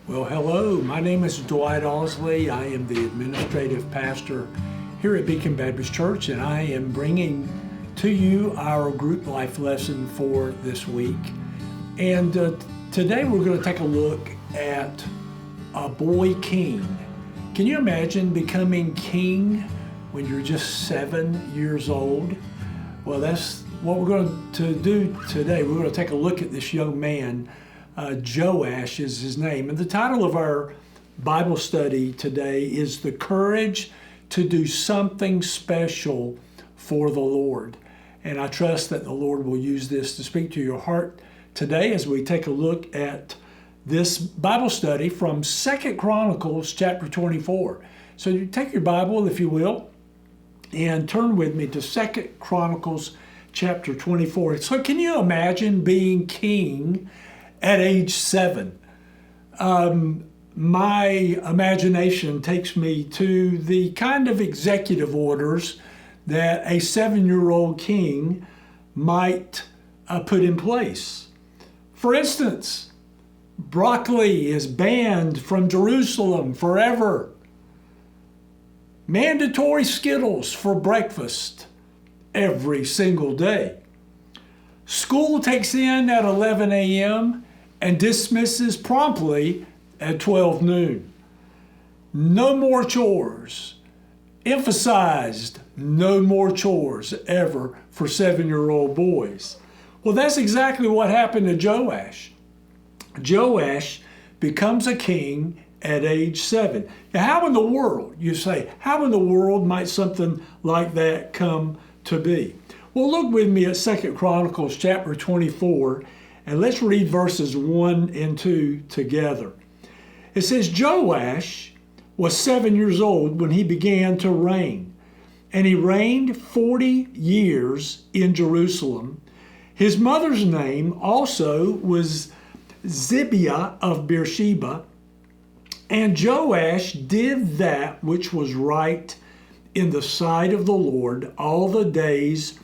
Well, hello. My name is Dwight Ausley. I am the administrative pastor here at Beacon Baptist Church, and I am bringing to you our group life lesson for this week. And today we're going to take a look at a boy king. Can you imagine becoming king when you're just 7 years old? Well, that's what we're going to do today. We're going to take a look at this young man. Joash is his name. And the title of our Bible study today is The Courage to Do Something Special for the Lord. And I trust that the Lord will use this to speak to your heart today as we take a look at this Bible study from 2 Chronicles chapter 24. So you take your Bible, if you will, and turn with me to 2 Chronicles chapter 24. So can you imagine being king at age 7? My imagination takes me to the kind of executive orders that a 7-year-old king might put in place. For instance, broccoli is banned from Jerusalem forever. Mandatory Skittles for breakfast every single day. School takes in at 11 a.m. and dismisses promptly at 12 noon. No more chores. Emphasized no more chores ever for 7-year-old boys. Well, that's exactly what happened to Joash. Joash becomes a king at age 7. Now, how in the world, you say, how in the world might something like that come to be? Well, look with me at 2 Chronicles chapter 24, and let's read verses 1 and 2 together. It says, Joash was 7 years old when he began to reign, and he reigned 40 years in Jerusalem. His mother's name also was Zibiah of Beersheba, and Joash did that which was right in the sight of the Lord all the days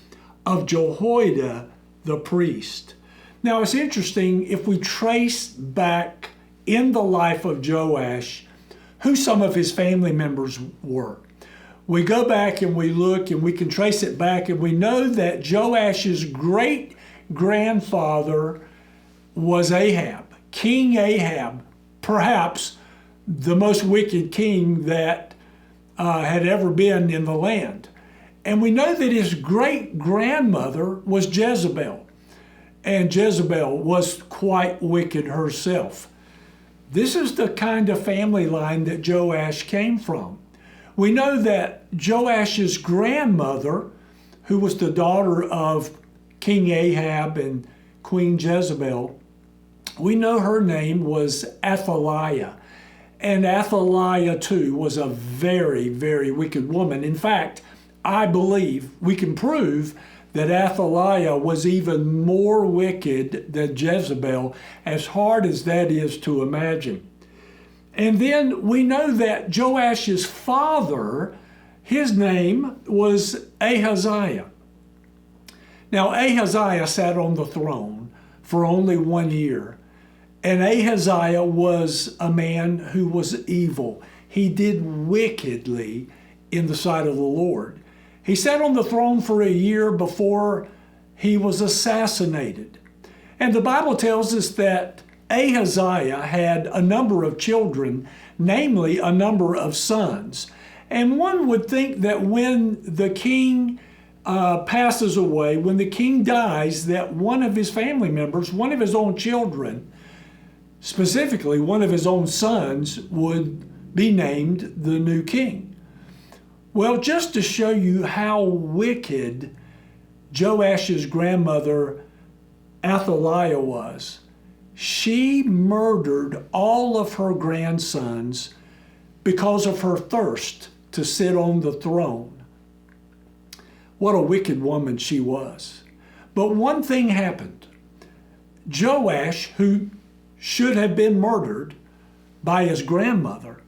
of Jehoiada the priest. Now it's interesting if we trace back in the life of Joash who some of his family members were. We go back and we look and we can trace it back, and we know that Joash's great-grandfather was Ahab, King Ahab, perhaps the most wicked king that had ever been in the land. And we know that his great-grandmother was Jezebel, and Jezebel was quite wicked herself. This is the kind of family line that Joash came from. We know that Joash's grandmother, who was the daughter of King Ahab and Queen Jezebel, we know her name was Athaliah. And Athaliah, too, was a very, very wicked woman. In fact, I believe we can prove that Athaliah was even more wicked than Jezebel, as hard as that is to imagine. And then we know that Joash's father, his name was Ahaziah. Now, Ahaziah sat on the throne for only 1 year. And Ahaziah was a man who was evil. He did wickedly in the sight of the Lord. He sat on the throne for a year before he was assassinated. And the Bible tells us that Ahaziah had a number of children, namely a number of sons. And one would think that when the king passes away, when the king dies, that one of his family members, one of his own children, specifically one of his own sons, would be named the new king. Well, just to show you how wicked Joash's grandmother Athaliah was, she murdered all of her grandsons because of her thirst to sit on the throne. What a wicked woman she was. But one thing happened. Joash, who should have been murdered by his grandmother,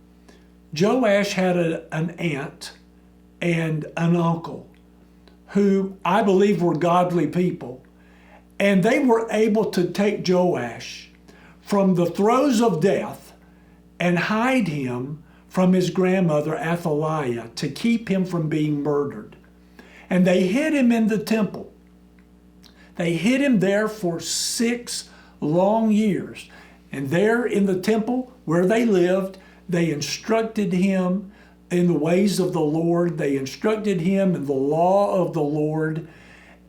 Joash had an aunt and an uncle who I believe were godly people. And they were able to take Joash from the throes of death and hide him from his grandmother Athaliah to keep him from being murdered. And they hid him in the temple. They hid him there for 6 long years. And there in the temple where they lived, they instructed him in the ways of the Lord. They instructed him in the law of the Lord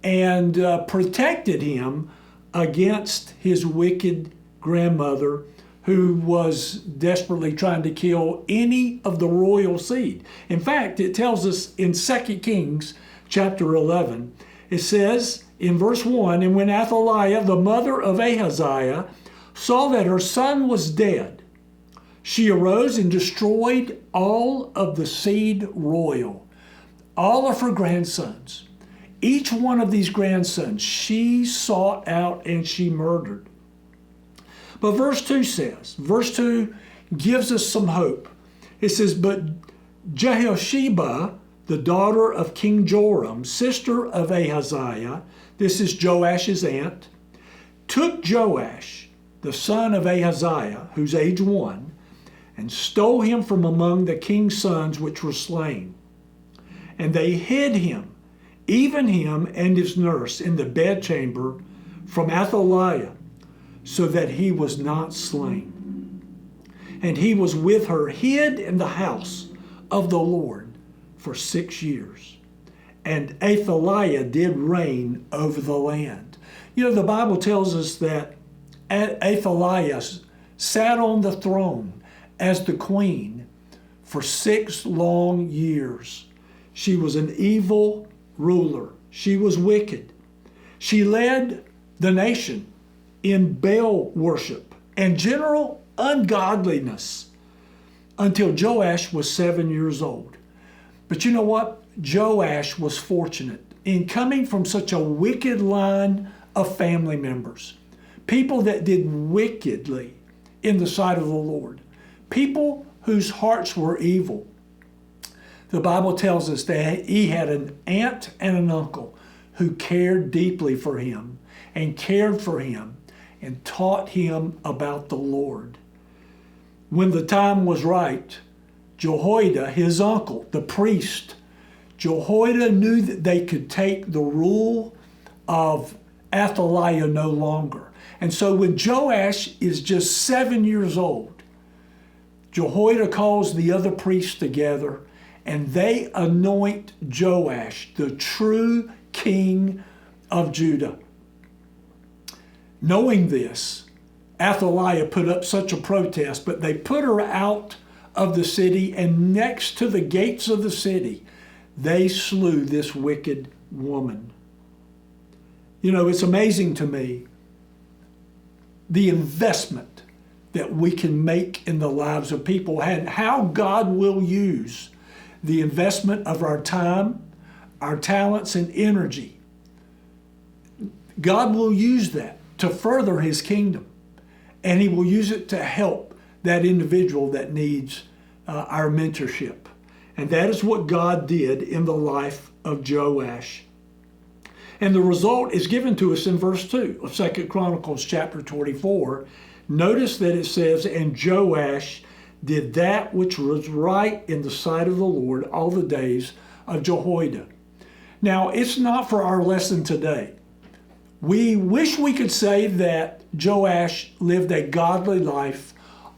and protected him against his wicked grandmother, who was desperately trying to kill any of the royal seed. In fact, it tells us in 2 Kings chapter 11, it says in verse 1, "And when Athaliah, the mother of Ahaziah, saw that her son was dead, she arose and destroyed all of the seed royal, all of her grandsons. Each one of these grandsons she sought out and she murdered." But verse 2 gives us some hope. It says, "But Jehosheba, the daughter of King Joram, sister of Ahaziah," this is Joash's aunt, "took Joash, the son of Ahaziah, who's age 1, and stole him from among the king's sons which were slain. And they hid him, even him and his nurse, in the bedchamber from Athaliah, so that he was not slain. And he was with her hid in the house of the Lord for 6 years. And Athaliah did reign over the land." You know, the Bible tells us that Athaliah sat on the throne as the queen for 6 long years. She was an evil ruler. She was wicked. She led the nation in Baal worship and general ungodliness until Joash was 7 years old. But you know what? Joash was fortunate in coming from such a wicked line of family members, people that did wickedly in the sight of the Lord, people whose hearts were evil. The Bible tells us that he had an aunt and an uncle who cared deeply for him and cared for him and taught him about the Lord. When the time was right, Jehoiada, his uncle, the priest, Jehoiada knew that they could take the rule of Athaliah no longer. And so when Joash is just 7 years old, Jehoiada calls the other priests together and they anoint Joash the true king of Judah. Knowing this, Athaliah put up such a protest, but they put her out of the city, and next to the gates of the city, they slew this wicked woman. You know, it's amazing to me the investment that we can make in the lives of people and how God will use the investment of our time, our talents, and energy. God will use that to further his kingdom, and he will use it to help that individual that needs our mentorship. And that is what God did in the life of Joash. And the result is given to us in verse 2 of 2 Chronicles chapter 24. Notice that it says, "And Joash did that which was right in the sight of the Lord all the days of Jehoiada." Now, it's not for our lesson today. We wish we could say that Joash lived a godly life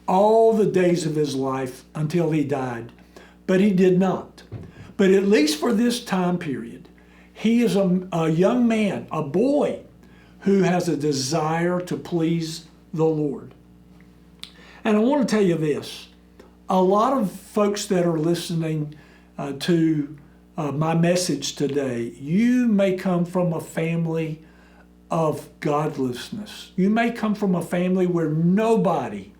all the days of his life until he died, but he did not. But at least for this time period, he is a young man, a boy, who has a desire to please the Lord. And I want to tell you this. A lot of folks that are listening to my message today, you may come from a family of godlessness. You may come from a family where nobody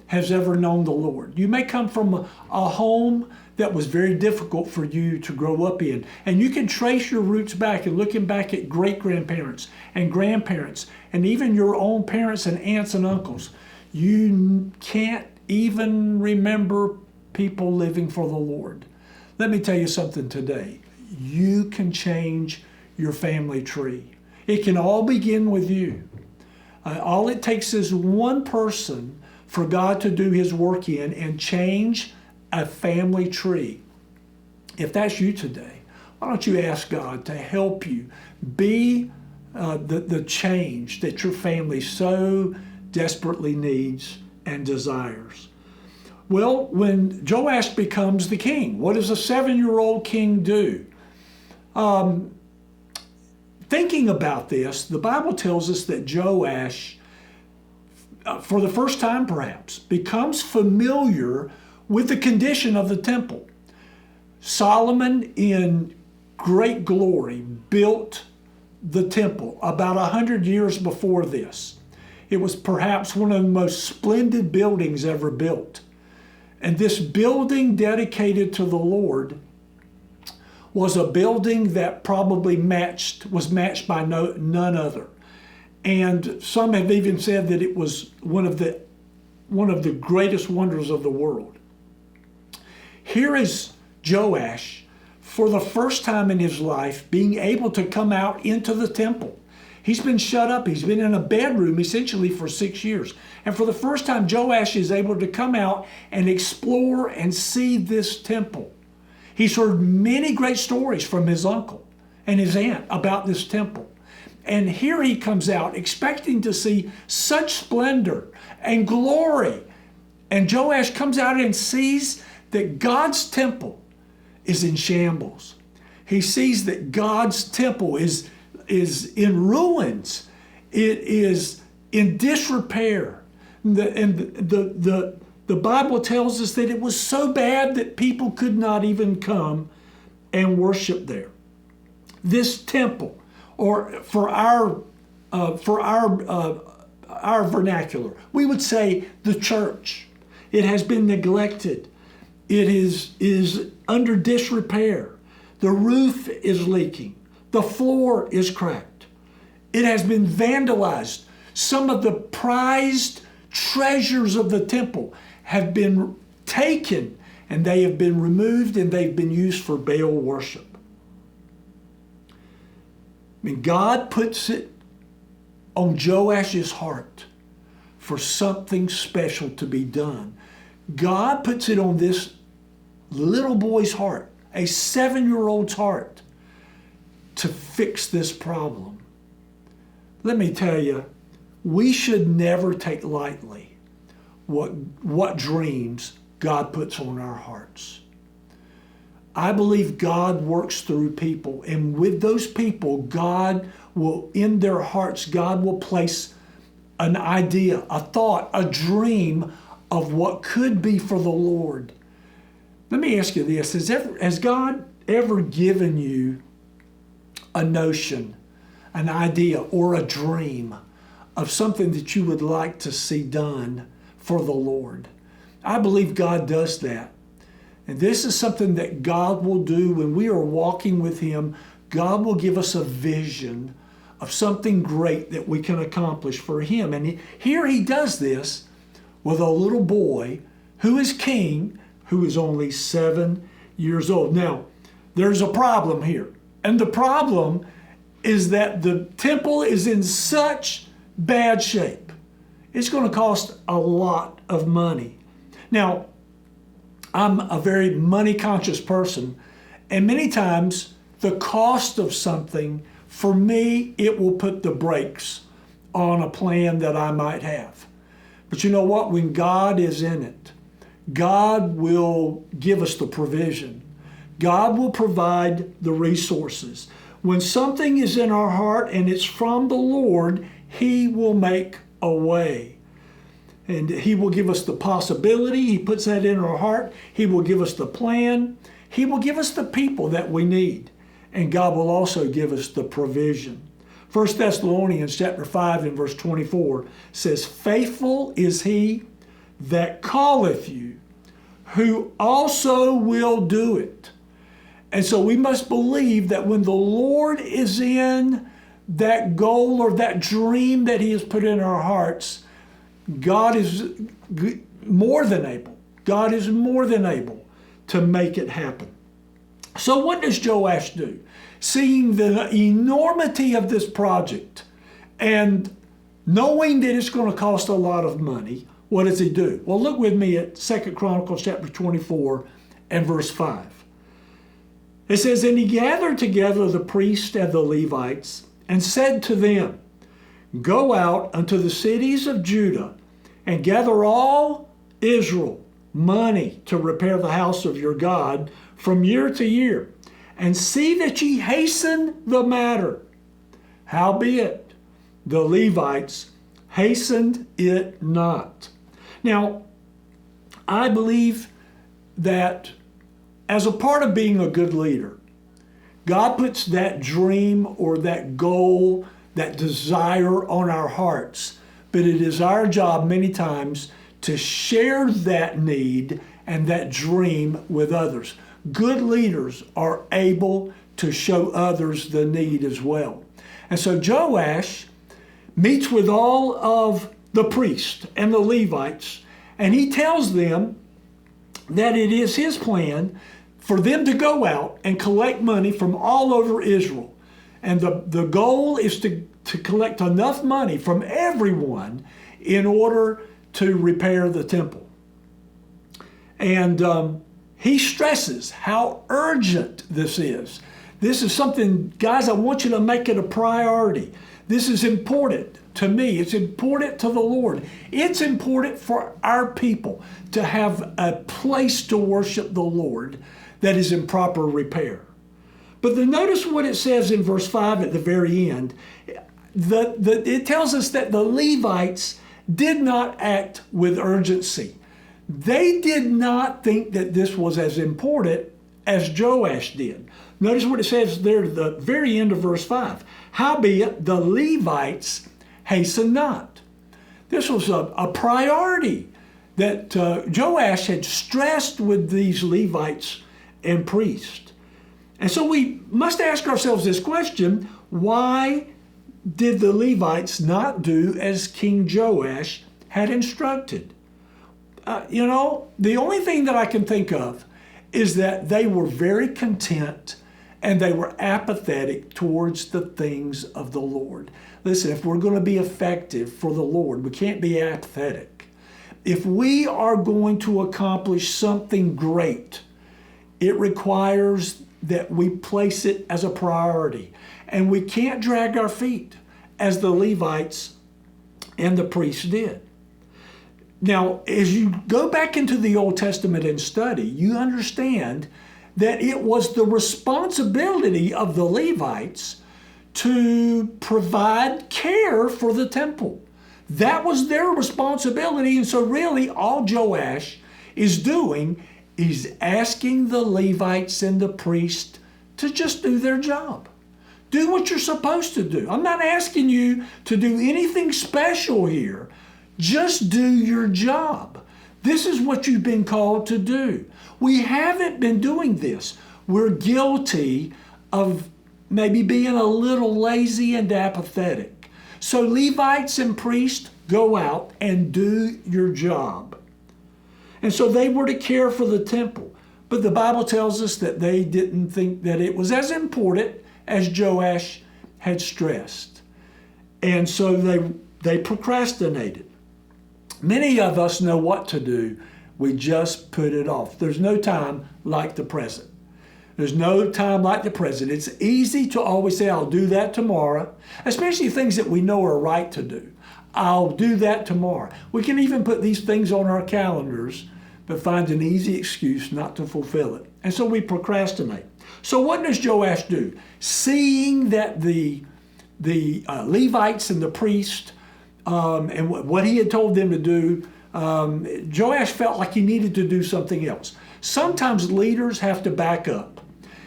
has ever known the Lord. You may come from a home that was very difficult for you to grow up in. And you can trace your roots back and looking back at great-grandparents and grandparents and even your own parents and aunts and uncles. You can't even remember people living for the Lord. Let me tell you something today. You can change your family tree. It can all begin with you. All it takes is one person for God to do his work in and change a family tree. If that's you today, why don't you ask God to help you be the change that your family so desperately needs and desires? Well, when Joash becomes the king, what does a 7-year-old king do? Thinking about this, the Bible tells us that Joash, for the first time perhaps, becomes familiar with the condition of the temple. Solomon, in great glory, built the temple about 100 years before this. It was perhaps one of the most splendid buildings ever built. And this building dedicated to the Lord was a building that probably was matched by none other. And some have even said that it was one of the greatest wonders of the world. Here is Joash, for the first time in his life, being able to come out into the temple. He's been shut up. He's been in a bedroom essentially for 6 years. And for the first time, Joash is able to come out and explore and see this temple. He's heard many great stories from his uncle and his aunt about this temple. And here he comes out expecting to see such splendor and glory. And Joash comes out and sees that God's temple is in shambles. He sees that God's temple is in ruins. It is in disrepair. The Bible tells us that it was so bad that people could not even come and worship there. This temple, or for our vernacular, we would say the church. It has been neglected. It is under disrepair. The roof is leaking. The floor is cracked. It has been vandalized. Some of the prized treasures of the temple have been taken, and they have been removed, and they've been used for Baal worship. I mean, God puts it on Joash's heart for something special to be done. God puts it on this little boy's heart, a 7-year-old's heart, to fix this problem. Let me tell you, we should never take lightly what dreams God puts on our hearts. I believe God works through people, and with those people, God will, in their hearts, God will place an idea, a thought, a dream of what could be for the Lord. Let me ask you this. Has God ever given you a notion, an idea, or a dream of something that you would like to see done for the Lord? I believe God does that. And this is something that God will do when we are walking with Him. God will give us a vision of something great that we can accomplish for Him. And here He does this with a little boy who is king, who is only 7 years old. Now, there's a problem here. And the problem is that the temple is in such bad shape. It's going to cost a lot of money. Now, I'm a very money-conscious person, and many times the cost of something, for me, it will put the brakes on a plan that I might have. But you know what? When God is in it, God will give us the provision. God will provide the resources. When something is in our heart and it's from the Lord, He will make a way. And He will give us the possibility. He puts that in our heart. He will give us the plan. He will give us the people that we need. And God will also give us the provision. 1 Thessalonians chapter 5 and verse 24 says, "Faithful is He that calleth you, who also will do it." And so we must believe that when the Lord is in that goal or that dream that He has put in our hearts, God is more than able. God is more than able to make it happen. So what does Joash do? Seeing the enormity of this project and knowing that it's going to cost a lot of money, what does he do? Well, look with me at 2 Chronicles chapter 24 and verse 5. It says, "And he gathered together the priests and the Levites and said to them, Go out unto the cities of Judah and gather all Israel money to repair the house of your God from year to year, and see that ye hasten the matter. Howbeit, the Levites hastened it not." Now, I believe that as a part of being a good leader, God puts that dream or that goal, that desire on our hearts. But it is our job many times to share that need and that dream with others. Good leaders are able to show others the need as well. And so Joash meets with all of the priests and the Levites, and he tells them that it is his plan for them to go out and collect money from all over Israel. And the goal is to collect enough money from everyone in order to repair the temple. And he stresses how urgent this is. This is something, guys, I want you to make it a priority. This is important to me. It's important to the Lord. It's important for our people to have a place to worship the Lord that is in proper repair. But then notice what it says in verse 5 at the very end. It tells us that the Levites did not act with urgency. They did not think that this was as important as Joash did. Notice what it says there at the very end of verse 5. "Howbeit the Levites hasten not." This was a priority that Joash had stressed with these Levites and priests. And so we must ask ourselves this question: why did the Levites not do as King Joash had instructed? The only thing that I can think of is that they were very content and they were apathetic towards the things of the Lord. Listen, if we're going to be effective for the Lord, we can't be apathetic. If we are going to accomplish something great, it requires that we place it as a priority. And we can't drag our feet as the Levites and the priests did. Now, as you go back into the Old Testament and study, you understand that it was the responsibility of the Levites to provide care for the temple. That was their responsibility. And so really all Joash is doing is asking the Levites and the priests to just do their job. Do what you're supposed to do. I'm not asking you to do anything special here. Just do your job. This is what you've been called to do. We haven't been doing this. We're guilty of maybe being a little lazy and apathetic. So Levites and priests, go out and do your job. And so they were to care for the temple. But the Bible tells us that they didn't think that it was as important as Joash had stressed. And so they procrastinated. Many of us know what to do. We just put it off. There's no time like the present. There's no time like the present. It's easy to always say, I'll do that tomorrow, especially things that we know are right to do. I'll do that tomorrow. We can even put these things on our calendars, but find an easy excuse not to fulfill it. And so we procrastinate. So what does Joash do? Seeing that the Levites and the priests and what he had told them to do, Joash felt like he needed to do something else. Sometimes leaders have to back up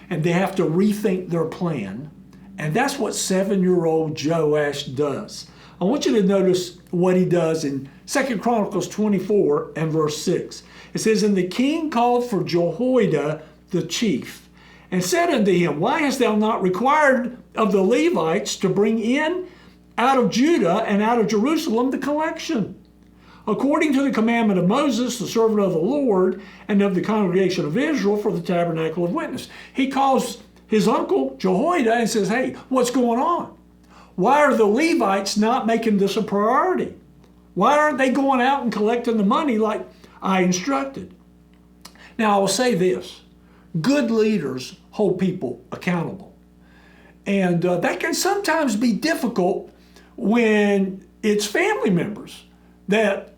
and they have to rethink their plan. And that's what 7-year-old Joash does. I want you to notice what he does in 2 Chronicles 24 and verse 6. It says, "And the king called for Jehoiada the chief, and said unto him, Why hast thou not required of the Levites to bring in out of Judah and out of Jerusalem the collection, according to the commandment of Moses, the servant of the Lord, and of the congregation of Israel for the tabernacle of witness?" He calls his uncle Jehoiada and says, "Hey, what's going on? Why are the Levites not making this a priority?" Why aren't they going out and collecting the money like I instructed? Now, I will say this. Good leaders hold people accountable. And that can sometimes be difficult when it's family members that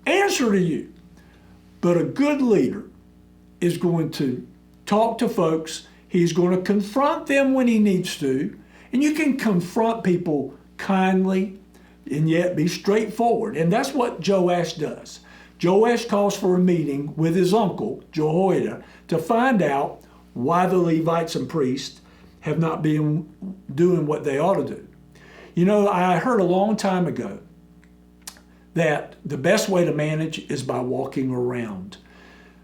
answer to you. But a good leader is going to talk to folks. He's going to confront them when he needs to. And you can confront people kindly and yet be straightforward. And that's what Joash does. Joash calls for a meeting with his uncle, Jehoiada, to find out why the Levites and priests have not been doing what they ought to do. You know, I heard a long time ago that the best way to manage is by walking around.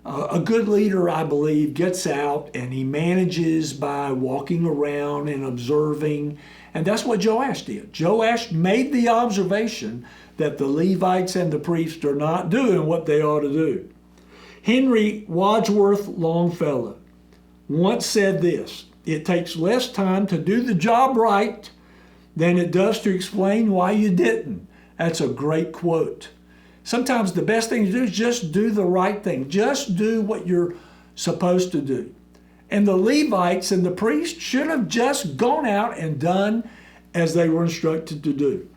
A good leader, I believe, gets out and he manages by walking around and observing. And that's what Joash did. Joash made the observation that the Levites and the priests are not doing what they ought to do. Henry Wadsworth Longfellow once said this: "It takes less time to do the job right than it does to explain why you didn't." That's a great quote. Sometimes the best thing to do is just do the right thing. Just do what you're supposed to do. And the Levites and the priests should have just gone out and done as they were instructed to do.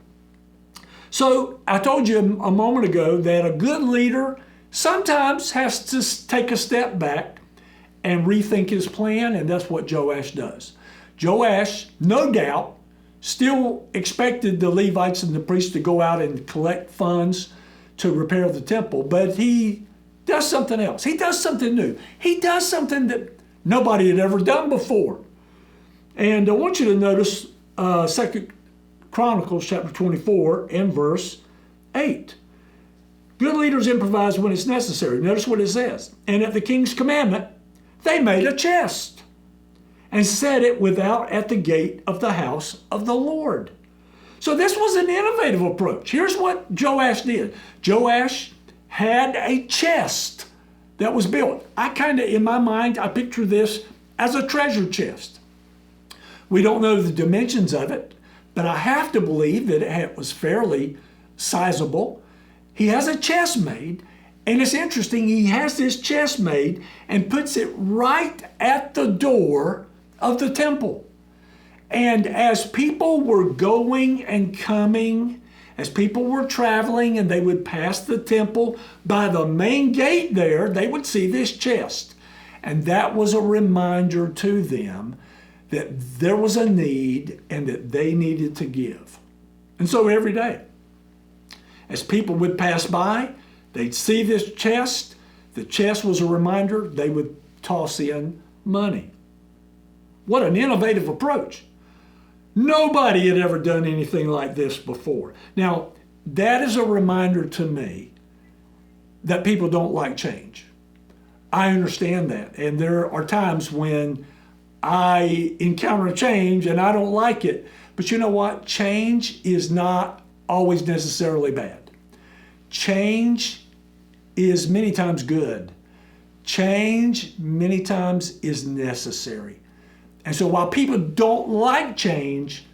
So I told you a moment ago that a good leader sometimes has to take a step back and rethink his plan, and that's what Joash does. Joash, no doubt, still expected the Levites and the priests to go out and collect funds to repair the temple, but he does something else. He does something new. He does something that nobody had ever done before. And I want you to notice 2 Chronicles chapter 24 and verse 8. Good leaders improvise when it's necessary. Notice what it says. "And at the king's commandment, they made a chest and set it without at the gate of the house of the Lord." So this was an innovative approach. Here's what Joash did. Joash had a chest that was built. In my mind, I picture this as a treasure chest. We don't know the dimensions of it, but I have to believe that it was fairly sizable. He has a chest made, and it's interesting, he has this chest made and puts it right at the door of the temple. And as people were going and coming, as people were traveling and they would pass the temple by the main gate there, they would see this chest. And that was a reminder to them that there was a need and that they needed to give. And so every day, as people would pass by, they'd see this chest. The chest was a reminder. They would toss in money. What an innovative approach. Nobody had ever done anything like this before. Now, that is a reminder to me that people don't like change. I understand that. And there are times when I encounter change and I don't like it. But you know what? Change is not always necessarily bad. Change is many times good. Change many times is necessary. And so while people don't like change,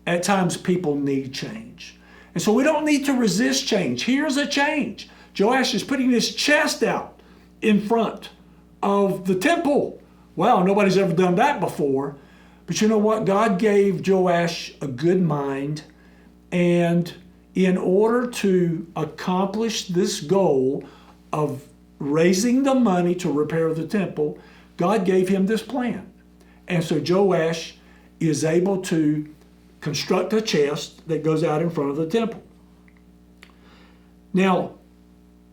at times people need change. And so we don't need to resist change. Here's a change. Joash is putting this chest out in front of the temple. Wow, nobody's ever done that before. But you know what? God gave Joash a good mind. And in order to accomplish this goal of raising the money to repair the temple, God gave him this plan. And so Joash is able to construct a chest that goes out in front of the temple. Now,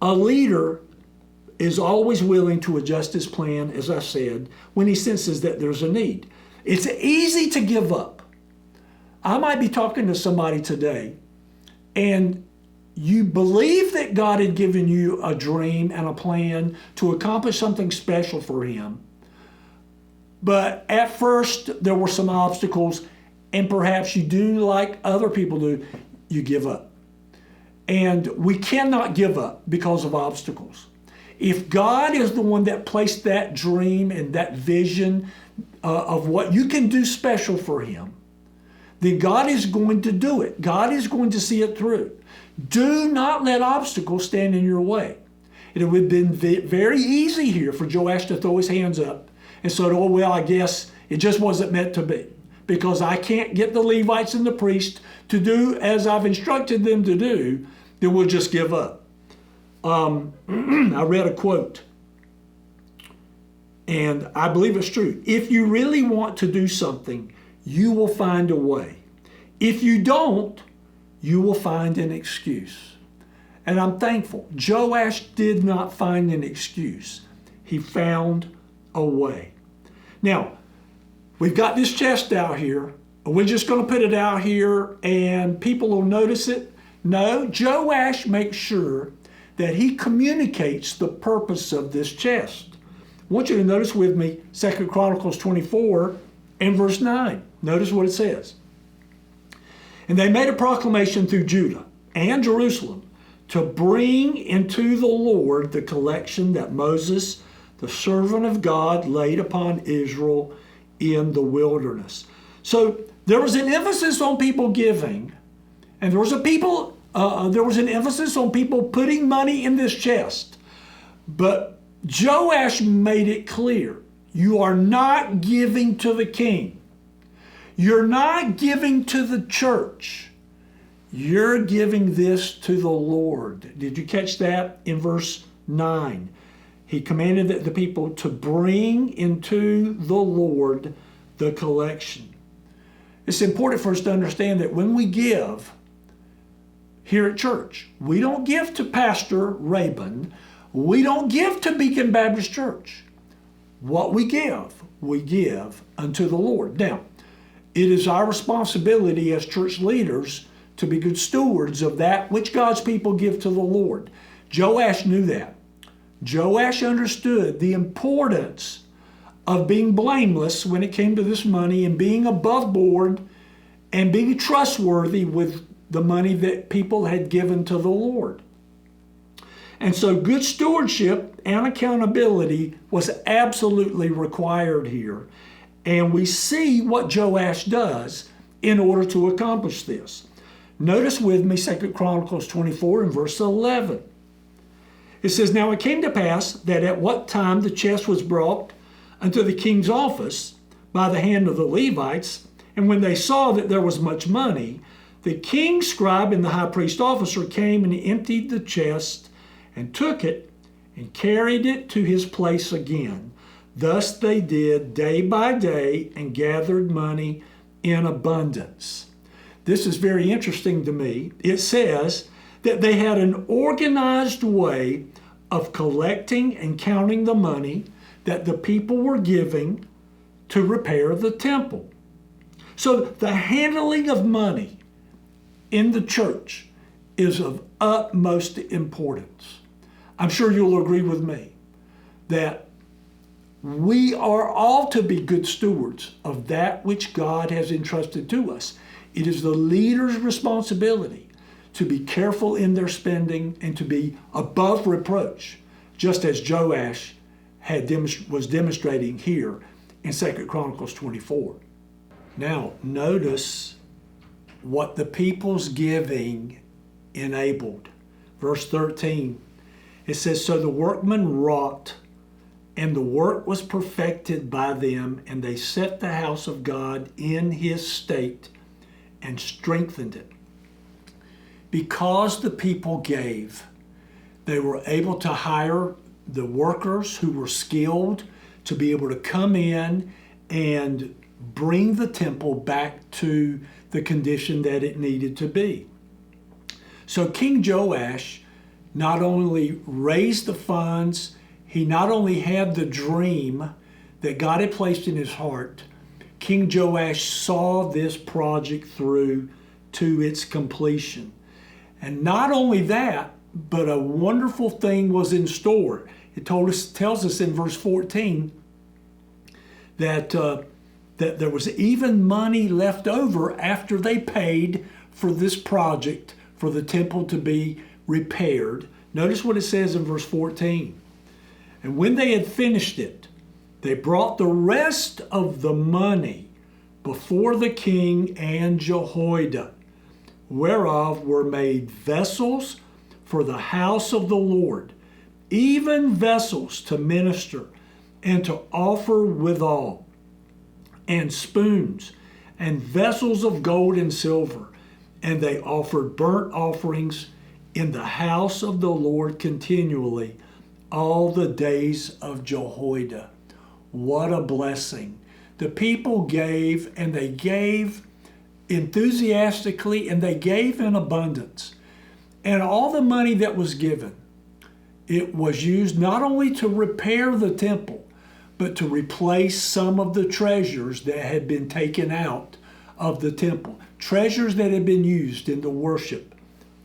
a leader is always willing to adjust his plan, as I said, when he senses that there's a need. It's easy to give up. I might be talking to somebody today, and you believe that God had given you a dream and a plan to accomplish something special for him. But at first, there were some obstacles, and perhaps you do like other people do, you give up. And we cannot give up because of obstacles. If God is the one that placed that dream and that vision of what you can do special for him, then God is going to do it. God is going to see it through. Do not let obstacles stand in your way. It would have been very easy here for Joash to throw his hands up and say, oh, well, I guess it just wasn't meant to be, because I can't get the Levites and the priests to do as I've instructed them to do, then we'll just give up. I read a quote, and I believe it's true. If you really want to do something, you will find a way. If you don't, you will find an excuse. And I'm thankful. Joash did not find an excuse. He found a way. Now, we've got this chest out here. We're just going to put it out here and people will notice it. No, Joash makes sure that he communicates the purpose of this chest. I want you to notice with me 2 Chronicles 24 and verse 9. Notice what it says. And they made a proclamation through Judah and Jerusalem to bring into the Lord the collection that Moses, the servant of God, laid upon Israel in the wilderness. So there was an emphasis on people giving, and there was an emphasis on people putting money in this chest. But Joash made it clear, you are not giving to the king. You're not giving to the church. You're giving this to the Lord. Did you catch that in verse 9? He commanded the people to bring into the Lord the collection. It's important for us to understand that when we give here at church, we don't give to Pastor Rabin. We don't give to Beacon Baptist Church. What we give unto the Lord. Now, it is our responsibility as church leaders to be good stewards of that which God's people give to the Lord. Joash knew that. Joash understood the importance of being blameless when it came to this money and being above board and being trustworthy with the money that people had given to the Lord. And so good stewardship and accountability was absolutely required here. And we see what Joash does in order to accomplish this. Notice with me 2 Chronicles 24 and verse 11. It says, Now it came to pass that at what time the chest was brought unto the king's office by the hand of the Levites, and when they saw that there was much money, the king's scribe and the high priest officer came and emptied the chest and took it and carried it to his place again. Thus they did day by day and gathered money in abundance. This is very interesting to me. It says that they had an organized way of collecting and counting the money that the people were giving to repair the temple. So the handling of money in the church is of utmost importance. I'm sure you'll agree with me that we are all to be good stewards of that which God has entrusted to us. It is the leader's responsibility to be careful in their spending and to be above reproach, just as Joash was demonstrating here in 2 Chronicles 24. Now, notice what the people's giving enabled. Verse 13, it says, So the workmen wrought, and the work was perfected by them, and they set the house of God in his state and strengthened it. Because the people gave, they were able to hire the workers who were skilled to be able to come in and bring the temple back to the condition that it needed to be. So King Joash not only raised the funds, he not only had the dream that God had placed in his heart, King Joash saw this project through to its completion. And not only that, but a wonderful thing was in store. It tells us in verse 14 that there was even money left over after they paid for this project, for the temple to be repaired. Notice what it says in verse 14. And when they had finished it, they brought the rest of the money before the king and Jehoiada, whereof were made vessels for the house of the Lord, even vessels to minister and to offer withal, and spoons, and vessels of gold and silver. And they offered burnt offerings in the house of the Lord continually all the days of Jehoiada. What a blessing. The people gave, and they gave enthusiastically, and they gave in abundance. And all the money that was given, it was used not only to repair the temple, but to replace some of the treasures that had been taken out of the temple, treasures that had been used in the worship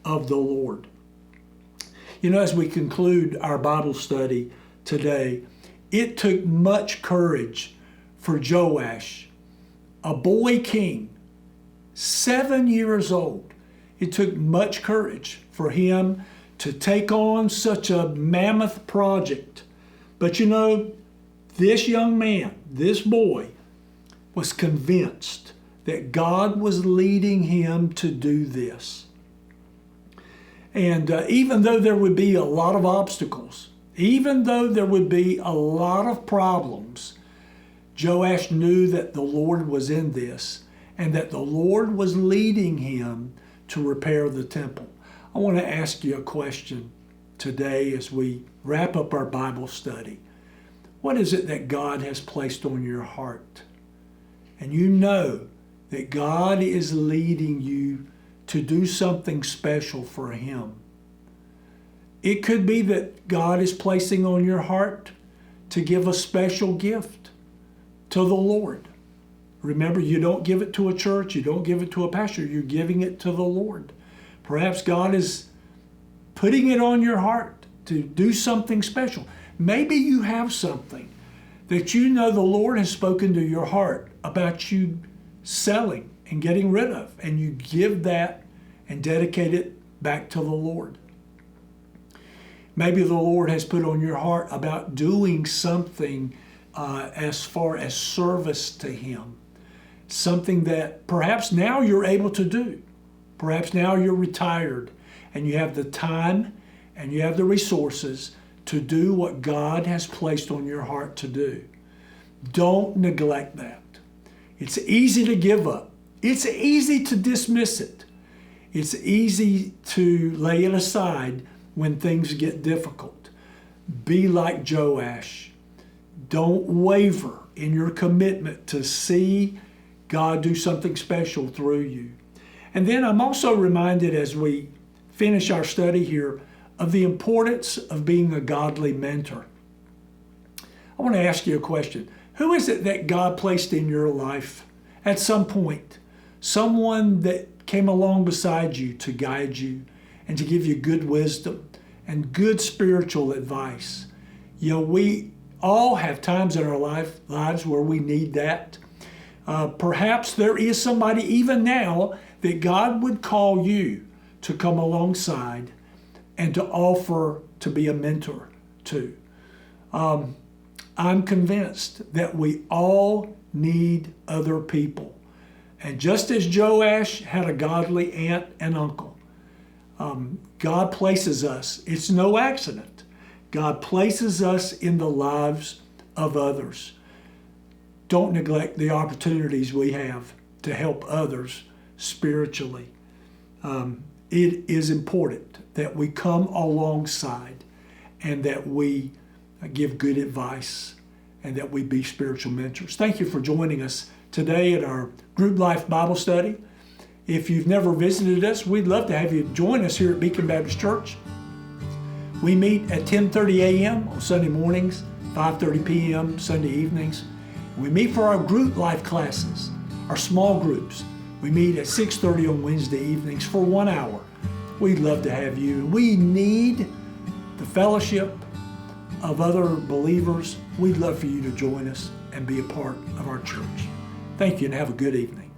of the Lord. You know, as we conclude our Bible study today, it took much courage for Joash, a boy king, 7 years old. It took much courage for him to take on such a mammoth project. But you know, this young man, this boy, was convinced that God was leading him to do this. And even though there would be a lot of obstacles, even though there would be a lot of problems, Joash knew that the Lord was in this and that the Lord was leading him to repair the temple. I want to ask you a question today as we wrap up our Bible study. What is it that God has placed on your heart? And you know that God is leading you to do something special for Him. It could be that God is placing on your heart to give a special gift to the Lord. Remember, you don't give it to a church, you don't give it to a pastor, you're giving it to the Lord. Perhaps God is putting it on your heart to do something special. Maybe you have something that you know the Lord has spoken to your heart about you selling and getting rid of, and you give that and dedicate it back to the Lord. Maybe the Lord has put on your heart about doing something as far as service to Him. Something that perhaps now you're able to do. Perhaps now you're retired and you have the time and you have the resources to do what God has placed on your heart to do. Don't neglect that. It's easy to give up. It's easy to dismiss it. It's easy to lay it aside when things get difficult. Be like Joash. Don't waver in your commitment to see God do something special through you. And then I'm also reminded as we finish our study here of the importance of being a godly mentor. I want to ask you a question. Who is it that God placed in your life at some point? Someone that came along beside you to guide you and to give you good wisdom and good spiritual advice. You know, we all have times in our lives where we need that. Perhaps there is somebody even now that God would call you to come alongside and to offer to be a mentor to. I'm convinced that we all need other people. And just as Joash had a godly aunt and uncle, God places us, it's no accident, God places us in the lives of others. Don't neglect the opportunities we have to help others spiritually. It is important that we come alongside and that we give good advice and that we be spiritual mentors. Thank you for joining us today at our Grouplife Bible study. If you've never visited us, we'd love to have you join us here at Beacon Baptist Church. We meet at 10:30 a.m. on Sunday mornings, 5:30 p.m. Sunday evenings. We meet for our Grouplife classes, our small groups. We meet at 6:30 on Wednesday evenings for 1 hour. We'd love to have you. We need the fellowship of other believers. We'd love for you to join us and be a part of our church. Thank you and have a good evening.